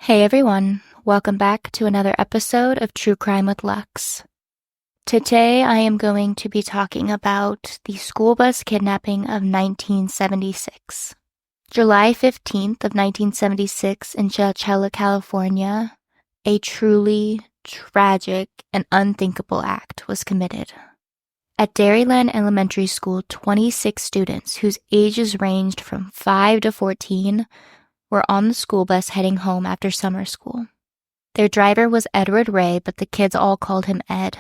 Hey everyone, welcome back to another episode of True Crime with Lux. Today I am going to be talking about the school bus kidnapping of 1976. July 15th of 1976 in Chowchilla, California, a truly tragic and unthinkable act was committed. At Dairyland Elementary School, 26 students whose ages ranged from 5 to 14 were on the school bus heading home after summer school. Their driver was Edward Ray, but the kids all called him Ed.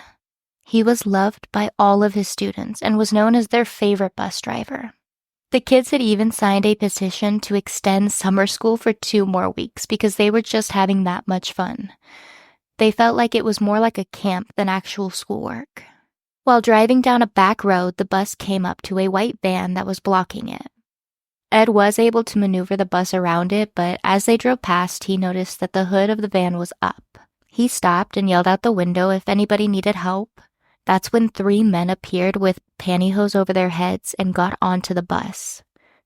He was loved by all of his students and was known as their favorite bus driver. The kids had even signed a petition to extend summer school for 2 more weeks because they were just having that much fun. They felt like it was more like a camp than actual schoolwork. While driving down a back road, the bus came up to a white van that was blocking it. Ed was able to maneuver the bus around it, but as they drove past, he noticed that the hood of the van was up. He stopped and yelled out the window if anybody needed help. That's when 3 men appeared with pantyhose over their heads and got onto the bus.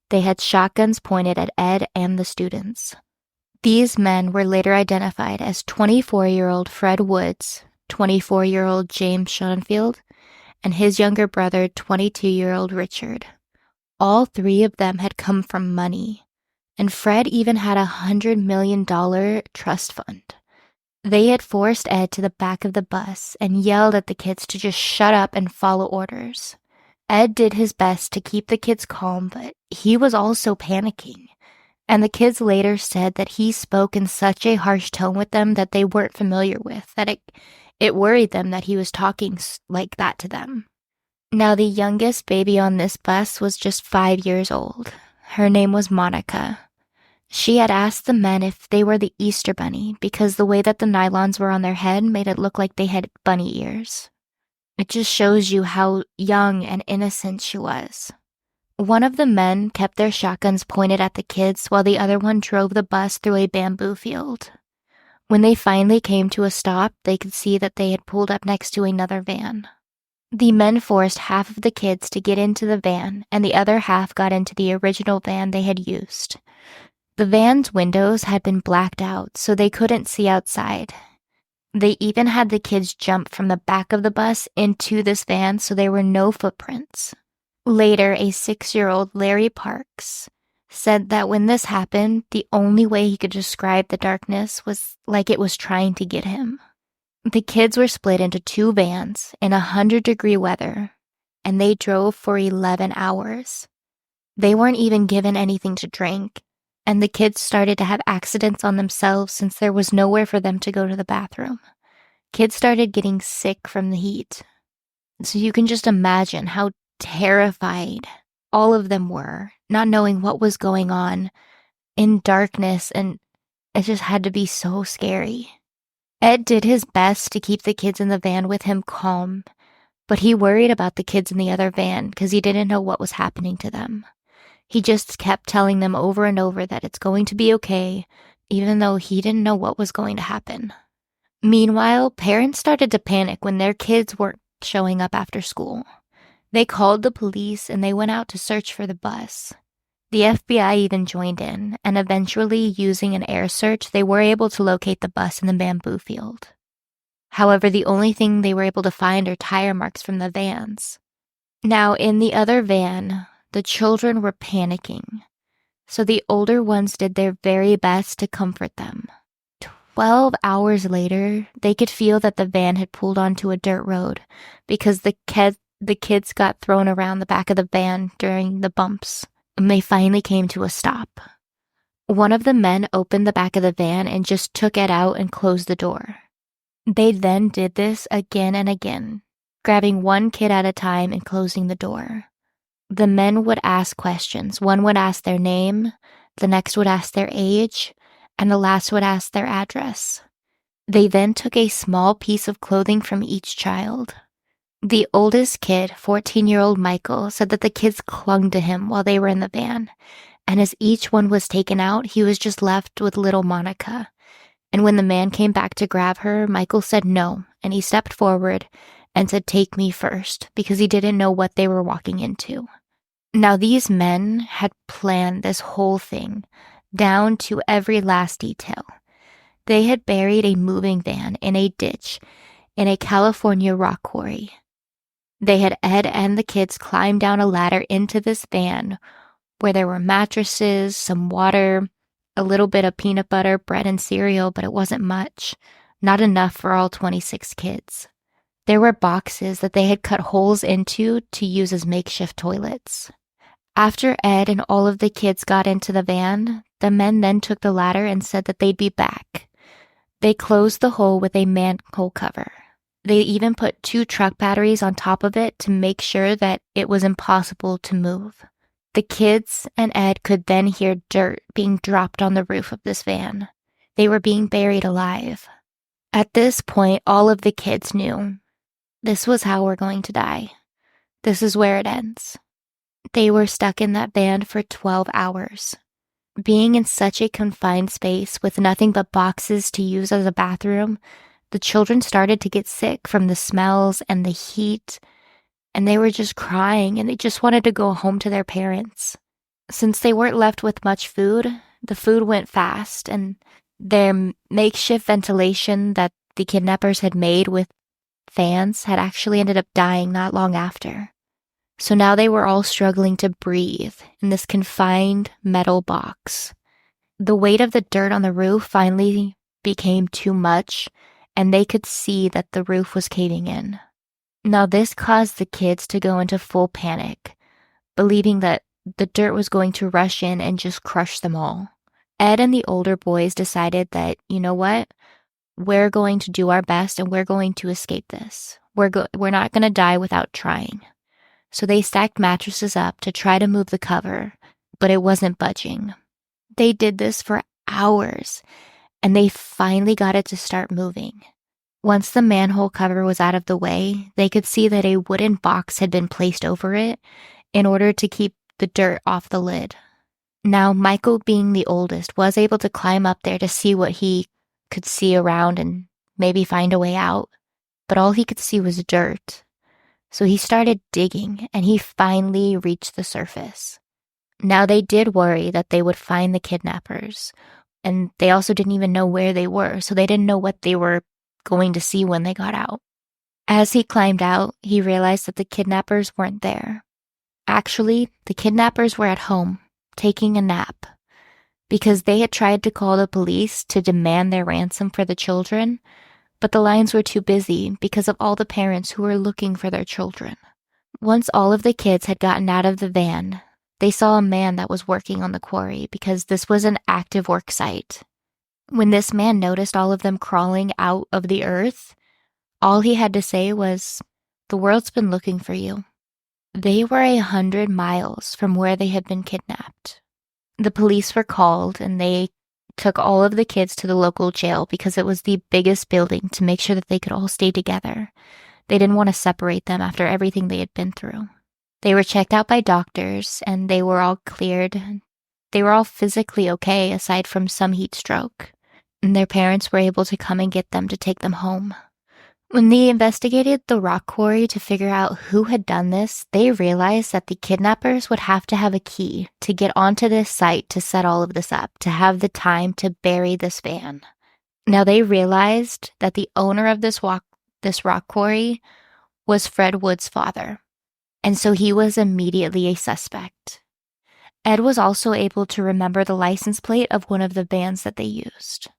They had shotguns pointed at Ed and the students. These men were later identified as 24-year-old Fred Woods, 24-year-old James Schoenfield, and his younger brother, 22-year-old Richard. All 3 of them had come from money, and Fred even had a $100 million trust fund. They had forced Ed to the back of the bus and yelled at the kids to just shut up and follow orders. Ed did his best to keep the kids calm, but he was also panicking, and the kids later said that he spoke in such a harsh tone with them that they weren't familiar with, that it worried them that he was talking like that to them. Now, the youngest baby on this bus was just 5 years old. Her name was Monica. She had asked the men if they were the Easter Bunny because the way that the nylons were on their head made it look like they had bunny ears. It just shows you how young and innocent she was. One of the men kept their shotguns pointed at the kids while the other one drove the bus through a bamboo field. When they finally came to a stop, they could see that they had pulled up next to another van. The men forced half of the kids to get into the van, and the other half got into the original van they had used. The van's windows had been blacked out, so they couldn't see outside. They even had the kids jump from the back of the bus into this van, so there were no footprints. Later, a 6-year-old Larry Parks said that when this happened, the only way he could describe the darkness was like it was trying to get him. The kids were split into 2 vans in 100-degree weather, and they drove for 11 hours. They weren't even given anything to drink, and the kids started to have accidents on themselves since there was nowhere for them to go to the bathroom. Kids started getting sick from the heat. So you can just imagine how terrified all of them were, not knowing what was going on, in darkness, and it just had to be so scary. Ed did his best to keep the kids in the van with him calm, but he worried about the kids in the other van because he didn't know what was happening to them. He just kept telling them over and over that it's going to be okay, even though he didn't know what was going to happen. Meanwhile, parents started to panic when their kids weren't showing up after school. They called the police and they went out to search for the bus. The FBI even joined in, and eventually, using an air search, they were able to locate the bus in the bamboo field. However, the only thing they were able to find are tire marks from the vans. Now, in the other van, the children were panicking, so the older ones did their very best to comfort them. 12 hours later, they could feel that the van had pulled onto a dirt road because the kids got thrown around the back of the van during the bumps. And they finally came to a stop. One of the men opened the back of the van and just took it out and closed the door. They then did this again and again, grabbing one kid at a time and closing the door. The men would ask questions. One would ask their name, the next would ask their age, and the last would ask their address. They then took a small piece of clothing from each child. The oldest kid, 14-year-old Michael, said that the kids clung to him while they were in the van, and as each one was taken out, he was just left with little Monica. And when the man came back to grab her, Michael said no, and he stepped forward and said, "Take me first," because he didn't know what they were walking into. Now, these men had planned this whole thing down to every last detail. They had buried a moving van in a ditch in a California rock quarry. They had Ed and the kids climb down a ladder into this van where there were mattresses, some water, a little bit of peanut butter, bread, and cereal, but it wasn't much. Not enough for all 26 kids. There were boxes that they had cut holes into to use as makeshift toilets. After Ed and all of the kids got into the van, the men then took the ladder and said that they'd be back. They closed the hole with a manhole cover. They even put 2 truck batteries on top of it to make sure that it was impossible to move. The kids and Ed could then hear dirt being dropped on the roof of this van. They were being buried alive. At this point, all of the kids knew. This was how we're going to die. This is where it ends. They were stuck in that van for 12 hours. Being in such a confined space with nothing but boxes to use as a bathroom, the children started to get sick from the smells and the heat, and they were just crying and they just wanted to go home to their parents. Since they weren't left with much food, the food went fast, and their makeshift ventilation that the kidnappers had made with fans had actually ended up dying not long after. So now they were all struggling to breathe in this confined metal box. The weight of the dirt on the roof finally became too much, and they could see that the roof was caving in. Now this caused the kids to go into full panic, believing that the dirt was going to rush in and just crush them all. Ed and the older boys decided that, you know what? We're going to do our best and we're going to escape this. We're not going to die without trying. So they stacked mattresses up to try to move the cover, but it wasn't budging. They did this for hours, and they finally got it to start moving. Once the manhole cover was out of the way, they could see that a wooden box had been placed over it in order to keep the dirt off the lid. Now, Michael, being the oldest, was able to climb up there to see what he could see around and maybe find a way out, but all he could see was dirt. So he started digging, and he finally reached the surface. Now, they did worry that they would find the kidnappers, and they also didn't even know where they were, so they didn't know what they were going to see when they got out. As he climbed out, he realized that the kidnappers weren't there. Actually, the kidnappers were at home, taking a nap, because they had tried to call the police to demand their ransom for the children, but the lines were too busy because of all the parents who were looking for their children. Once all of the kids had gotten out of the van, they saw a man that was working on the quarry because this was an active work site. When this man noticed all of them crawling out of the earth, all he had to say was, "The world's been looking for you." They were 100 miles from where they had been kidnapped. The police were called, and they took all of the kids to the local jail because it was the biggest building to make sure that they could all stay together. They didn't want to separate them after everything they had been through. They were checked out by doctors, and they were all cleared. They were all physically okay, aside from some heat stroke. And their parents were able to come and get them to take them home. When they investigated the rock quarry to figure out who had done this, they realized that the kidnappers would have to have a key to get onto this site to set all of this up, to have the time to bury this van. Now they realized that the owner of this rock quarry was Fred Wood's father, and so he was immediately a suspect. Ed was also able to remember the license plate of one of the vans that they used.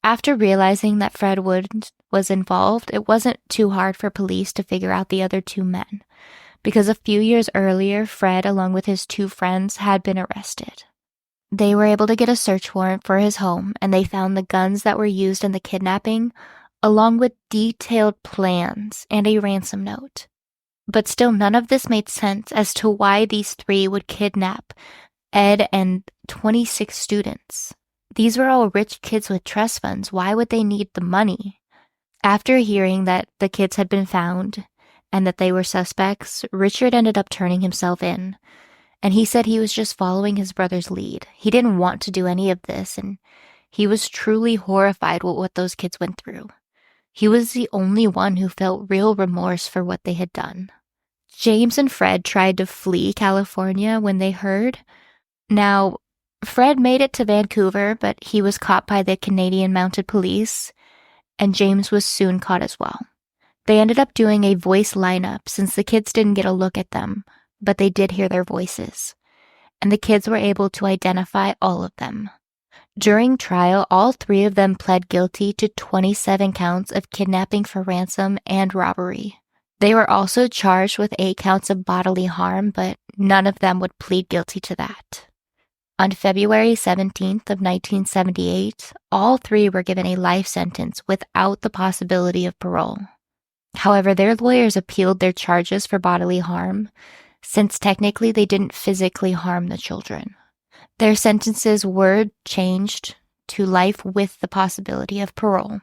After realizing that Fred Wood was involved, it wasn't too hard for police to figure out the other 2 men, because a few years earlier, Fred, along with his 2 friends, had been arrested. They were able to get a search warrant for his home, and they found the guns that were used in the kidnapping, along with detailed plans and a ransom note. But still, none of this made sense as to why these 3 would kidnap Ed and 26 students. These were all rich kids with trust funds. Why would they need the money? After hearing that the kids had been found and that they were suspects, Richard ended up turning himself in. And he said he was just following his brother's lead. He didn't want to do any of this, and he was truly horrified with what those kids went through. He was the only one who felt real remorse for what they had done. James and Fred tried to flee California when they heard. Now, Fred made it to Vancouver, but he was caught by the Canadian Mounted Police, and James was soon caught as well. They ended up doing a voice lineup since the kids didn't get a look at them, but they did hear their voices, and the kids were able to identify all of them. During trial, all three of them pled guilty to 27 counts of kidnapping for ransom and robbery. They were also charged with 8 counts of bodily harm, but none of them would plead guilty to that. On February 17th of 1978, all three were given a life sentence without the possibility of parole. However, their lawyers appealed their charges for bodily harm, since technically they didn't physically harm the children. Their sentences were changed to life with the possibility of parole,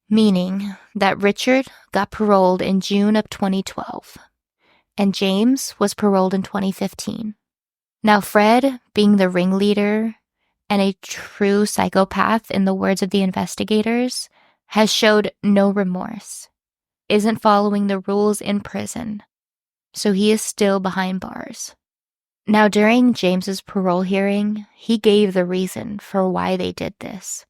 meaning that Richard got paroled in June of 2012, and James was paroled in 2015. Now, Fred, being the ringleader and a true psychopath in the words of the investigators, has showed no remorse, isn't following the rules in prison, so he is still behind bars. Now, during James's parole hearing, he gave the reason for why they did this.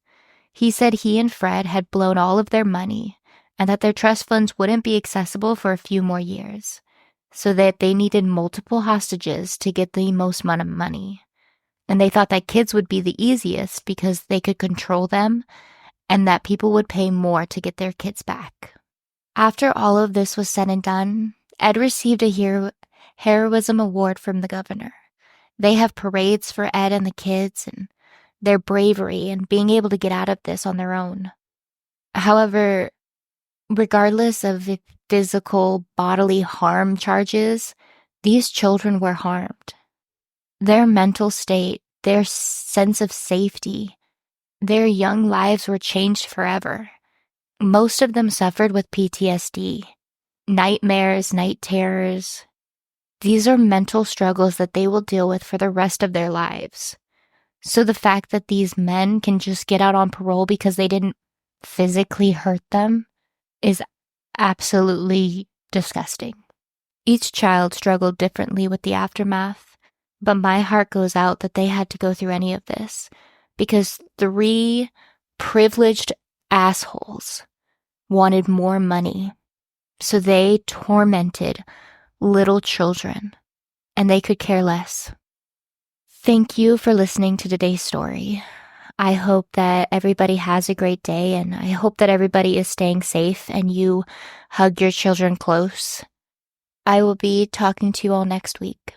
He said he and Fred had blown all of their money and that their trust funds wouldn't be accessible for a few more years, so that they needed multiple hostages to get the most amount of money. And they thought that kids would be the easiest because they could control them and that people would pay more to get their kids back. After all of this was said and done, Ed received a heroism award from the governor. They have parades for Ed and the kids and their bravery and being able to get out of this on their own. However, regardless of the physical bodily harm charges, these children were harmed. Their mental state, their sense of safety, their young lives were changed forever. Most of them suffered with PTSD, nightmares, night terrors. These are mental struggles that they will deal with for the rest of their lives. So the fact that these men can just get out on parole because they didn't physically hurt them is absolutely disgusting. Each child struggled differently with the aftermath, but my heart goes out that they had to go through any of this because 3 privileged assholes wanted more money. So they tormented little children, and they could care less. Thank you for listening to today's story. I hope that everybody has a great day, and I hope that everybody is staying safe and you hug your children close. I will be talking to you all next week.